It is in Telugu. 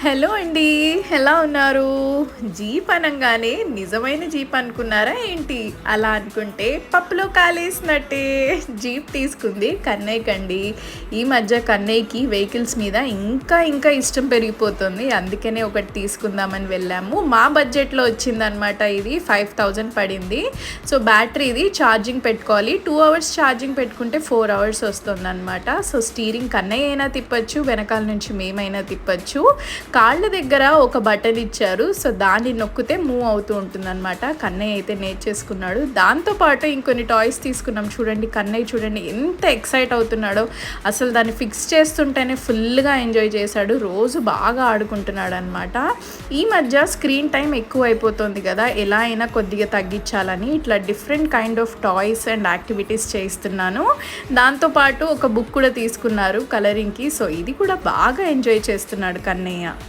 హలో అండి. ఎలా ఉన్నారు? జీప్ అనంగానే నిజమైన జీప్ అనుకున్నారా ఏంటి? అలా అనుకుంటే పప్పులో కాలేసినట్టే. జీప్ తీసుకుంది కన్నయ్యకండి. ఈ మధ్య కన్నయ్యకి వెహికల్స్ మీద ఇంకా ఇష్టం పెరిగిపోతుంది. అందుకనే ఒకటి తీసుకుందామని వెళ్ళాము. మా బడ్జెట్లో వచ్చిందనమాట. ఇది 5000 పడింది. సో బ్యాటరీది ఛార్జింగ్ పెట్టుకోవాలి. 2 అవర్స్ ఛార్జింగ్ పెట్టుకుంటే 4 అవర్స్ వస్తుందన్నమాట. సో స్టీరింగ్ కన్నయ్య అయినా తిప్పచ్చు, వెనకాల నుంచి మేమైనా తిప్పచ్చు. కాళ్ళ దగ్గర ఒక బటన్ ఇచ్చారు. సో దాన్ని నొక్కితే మూవ్ అవుతూ ఉంటుందన్నమాట. కన్నయ్య అయితే నేర్చేసుకున్నాడు. దాంతోపాటు ఇంకొన్ని టాయ్స్ తీసుకున్నాం. చూడండి కన్నయ్య చూడండి ఎంత ఎక్సైట్ అవుతున్నాడో. అసలు దాన్ని ఫిక్స్ చేస్తుంటేనే ఫుల్గా ఎంజాయ్ చేశాడు. రోజు బాగా ఆడుకుంటున్నాడు అనమాట. ఈ మధ్య స్క్రీన్ టైం ఎక్కువ అయిపోతుంది కదా, ఎలా అయినా కొద్దిగా తగ్గించాలని ఇట్లా different kind of toys and activities చేయిస్తున్నాను. దాంతోపాటు ఒక బుక్ కూడా తీసుకున్నారు కలరింగ్కి. సో ఇది కూడా బాగా ఎంజాయ్ చేస్తున్నాడు కన్నయ్య.